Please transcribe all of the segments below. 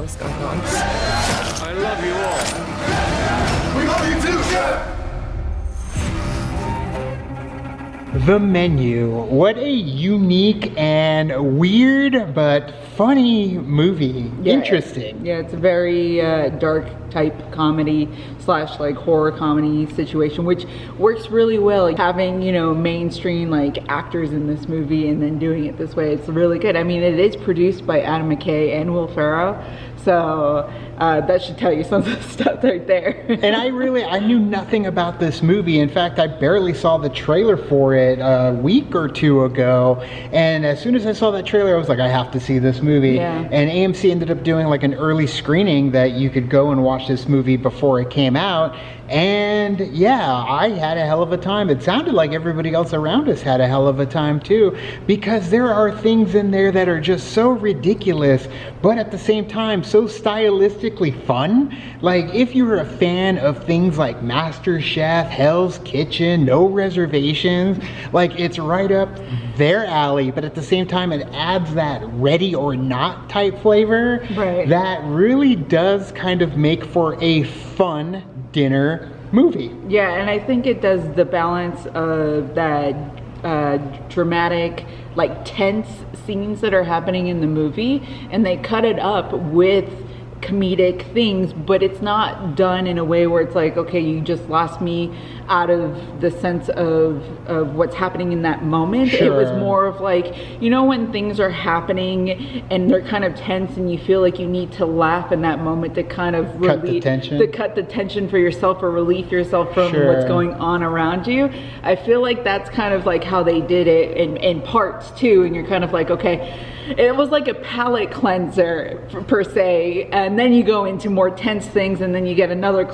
else going on. I love you all. We love you too, Chef! The Menu. What a unique and weird but funny movie. Yeah, Interesting. Yeah, it's a very dark type comedy slash like horror comedy situation, which works really well. Like, having, you know, mainstream like actors in this movie and then doing it this way, it's really good. I mean, it is produced by Adam McKay and Will Ferrell, so that should tell you some of the stuff right there. And I knew nothing about this movie. In fact, I barely saw the trailer for it a week or two ago. And as soon as I saw that trailer, I was like, I have to see this movie. Yeah. And AMC ended up doing like an early screening that you could go and watch this movie before it came out. And yeah, I had a hell of a time. It sounded like everybody else around us had a hell of a time too, because there are things in there that are just so ridiculous, but at the same time so stylistically fun. Like, if you're a fan of things like Master Chef, Hell's Kitchen, No Reservations, like, it's right up their alley, but at the same time it adds that ready or not type flavor. Right. That really does kind of make for a fun dinner movie. Yeah, and I think it does the balance of that dramatic, like tense scenes that are happening in the movie, and they cut it up with comedic things, but it's not done in a way where it's like, okay, you just lost me out of the sense of what's happening in that moment. Sure. It was more of like, you know, when things are happening and they're kind of tense and you feel like you need to laugh in that moment to kind of cut the tension, to cut the tension for yourself or relieve yourself from Sure. what's going on around you. I feel like that's kind of like how they did it in parts too, and you're kind of like, okay, it was like a palate cleanser per se, and then you go into more tense things and then you get another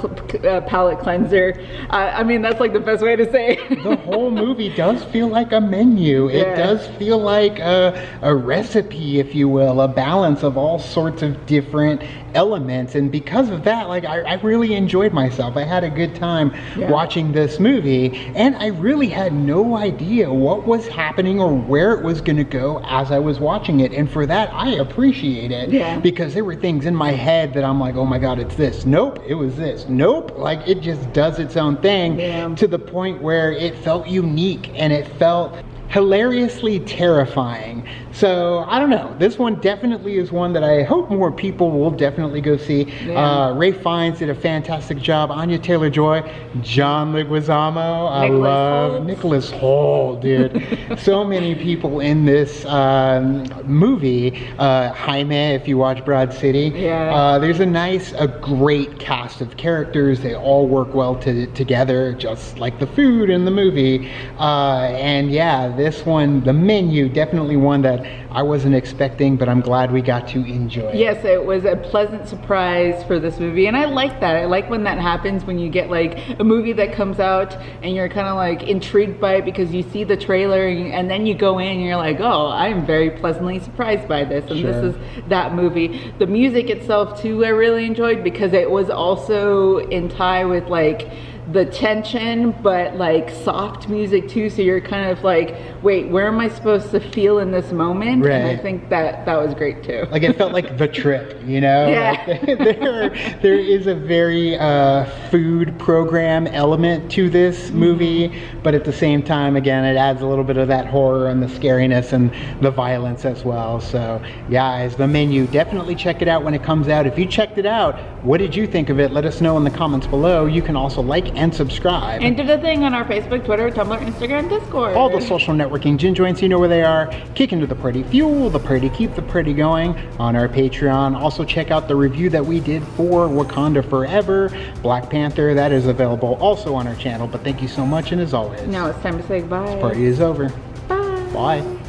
palate cleanser. I mean, that's like the best way to say it. The whole movie does feel like a menu. It Yeah. does feel like a recipe, if you will, a balance of all sorts of different elements. And because of that, like, I really enjoyed myself. I had a good time watching this movie, and I really had no idea what was happening or where it was going to go as I was watching it. And for that, I appreciate it. Yeah. Because there were things in my head that I'm like, oh my God, it's this. Nope, it was this. Nope. Like, it just does its own thing. Yeah. To the point where it felt unique and it felt hilariously terrifying. So I don't know, this one definitely is one that I hope more people will definitely go see. Yeah. Ray Fiennes did a fantastic job. Anya Taylor-Joy, John Leguizamo, I love Nicholas Hoult, dude. So many people in this movie. Jaime, if you watch Broad City. Yeah. There's a great cast of characters. They all work well together, just like the food in the movie. And yeah, this one, The Menu, definitely one that I wasn't expecting, but I'm glad we got to enjoy. Yes, it was a pleasant surprise for this movie, and I like that. I like when that happens, when you get like a movie that comes out and you're kind of like intrigued by it because you see the trailer and then you go in and you're like, oh, I'm very pleasantly surprised by this, and Sure. this is that movie. The music itself too, I really enjoyed, because it was also in tie with like the tension, but like soft music too, so you're kind of like, wait, where am I supposed to feel in this moment? Right. And I think that was great too. Like, it felt like The Trip, you know? Yeah. Like, there is a very food program element to this movie, but at the same time, again, it adds a little bit of that horror and the scariness and the violence as well. So guys, The Menu, definitely check it out when it comes out. If you checked it out, what did you think of it? Let us know in the comments below. You can also like and subscribe. And do the thing on our Facebook, Twitter, Tumblr, Instagram, Discord. All the social networking gin joints, you know where they are. Kick into the party, fuel the party, keep the party going on our Patreon. Also check out the review that we did for Wakanda Forever, Black Panther. That is available also on our channel. But thank you so much, and as always, Now it's time to say goodbye. party is over. Bye. Bye.